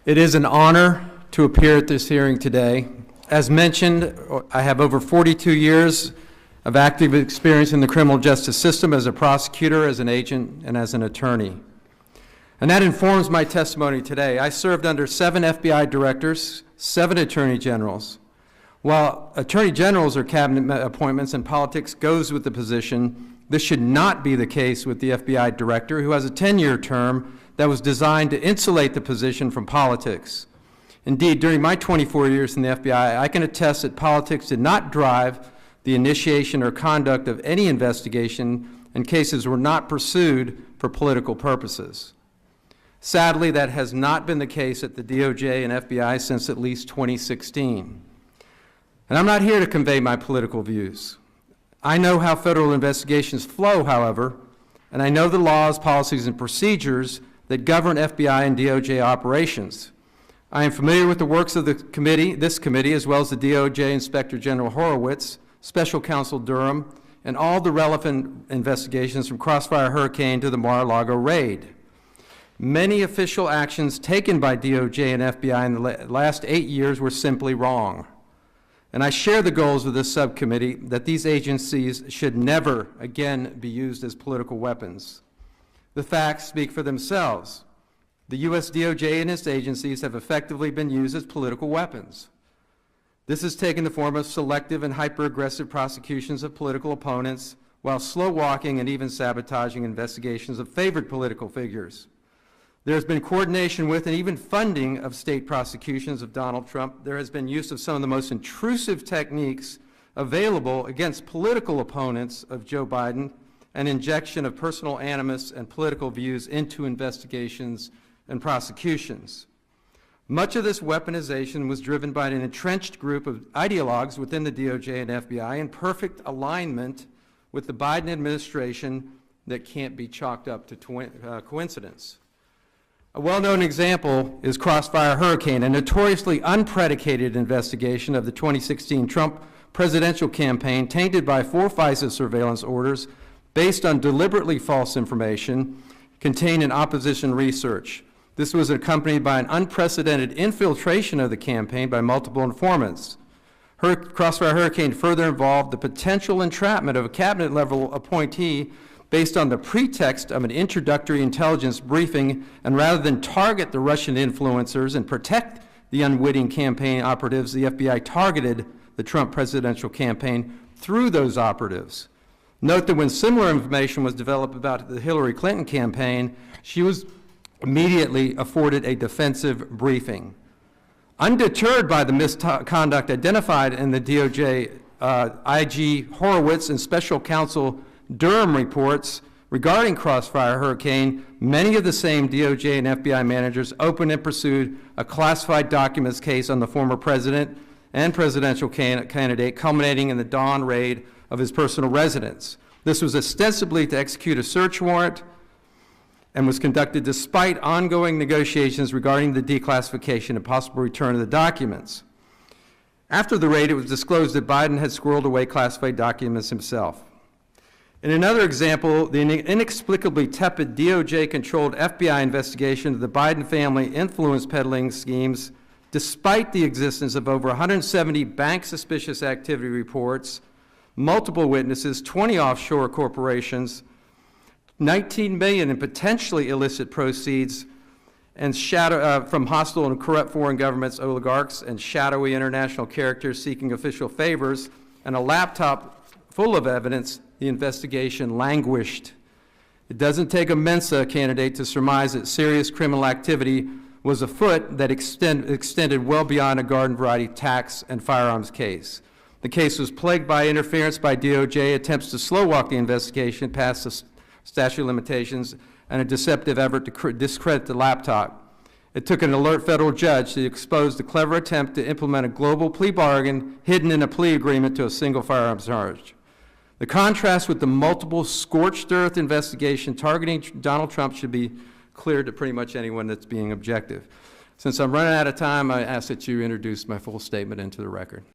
It is an honor to appear at this hearing today. As mentioned, I have over 42 years of active experience in the criminal justice system as a prosecutor, as an agent, and as an attorney. And that informs my testimony today. I served under 7 FBI directors, 7 attorney generals. While attorney generals are cabinet appointments and politics goes with the position, this should not be the case with the FBI director, who has a 10-year term that was designed to insulate the position from politics. Indeed, during my 24 years in the FBI, I can attest that politics did not drive the initiation or conduct of any investigation, and cases were not pursued for political purposes. Sadly, that has not been the case at the DOJ and FBI since at least 2016. And I'm not here to convey my political views. I know how federal investigations flow, however, and I know the laws, policies, and procedures that govern FBI and DOJ operations. I am familiar with the works of this committee, as well as the DOJ Inspector General Horowitz, Special Counsel Durham, and all the relevant investigations from Crossfire Hurricane to the Mar-a-Lago raid. Many official actions taken by DOJ and FBI in the last 8 years were simply wrong. And I share the goals of this subcommittee that these agencies should never again be used as political weapons. The facts speak for themselves. The U.S. DOJ and its agencies have effectively been used as political weapons. This has taken the form of selective and hyper-aggressive prosecutions of political opponents, while slow-walking and even sabotaging investigations of favored political figures. There has been coordination with and even funding of state prosecutions of Donald Trump. There has been use of some of the most intrusive techniques available against political opponents of Joe Biden, and injection of personal animus and political views into investigations and prosecutions. Much of this weaponization was driven by an entrenched group of ideologues within the DOJ and FBI in perfect alignment with the Biden administration that can't be chalked up to coincidence. A well-known example is Crossfire Hurricane, a notoriously unpredicated investigation of the 2016 Trump presidential campaign tainted by 4 FISA surveillance orders based on deliberately false information contained in opposition research. This was accompanied by an unprecedented infiltration of the campaign by multiple informants. Crossfire Hurricane further involved the potential entrapment of a cabinet-level appointee based on the pretext of an introductory intelligence briefing, and rather than target the Russian influencers and protect the unwitting campaign operatives, the FBI targeted the Trump presidential campaign through those operatives. Note that when similar information was developed about the Hillary Clinton campaign, she was immediately afforded a defensive briefing. Undeterred by the misconduct identified in the DOJ IG Horowitz and Special Counsel Durham reports regarding Crossfire Hurricane, many of the same DOJ and FBI managers opened and pursued a classified documents case on the former president and presidential candidate, culminating in the dawn raid of his personal residence. This was ostensibly to execute a search warrant and was conducted despite ongoing negotiations regarding the declassification and possible return of the documents. After the raid, it was disclosed that Biden had squirreled away classified documents himself. In another example, the inexplicably tepid DOJ-controlled FBI investigation of the Biden family influence peddling schemes, despite the existence of over 170 bank suspicious activity reports, multiple witnesses, 20 offshore corporations, 19 million in potentially illicit proceeds, and from hostile and corrupt foreign governments, oligarchs, and shadowy international characters seeking official favors, and a laptop full of evidence, the investigation languished. It doesn't take a Mensa candidate to surmise that serious criminal activity was afoot that extended well beyond a garden variety tax and firearms case. The case was plagued by interference by DOJ, attempts to slow walk the investigation past the statute of limitations, and a deceptive effort to discredit the laptop. It took an alert federal judge to expose the clever attempt to implement a global plea bargain hidden in a plea agreement to a single firearms charge. The contrast with the multiple scorched earth investigation targeting Donald Trump should be clear to pretty much anyone that's being objective. Since I'm running out of time, I ask that you introduce my full statement into the record.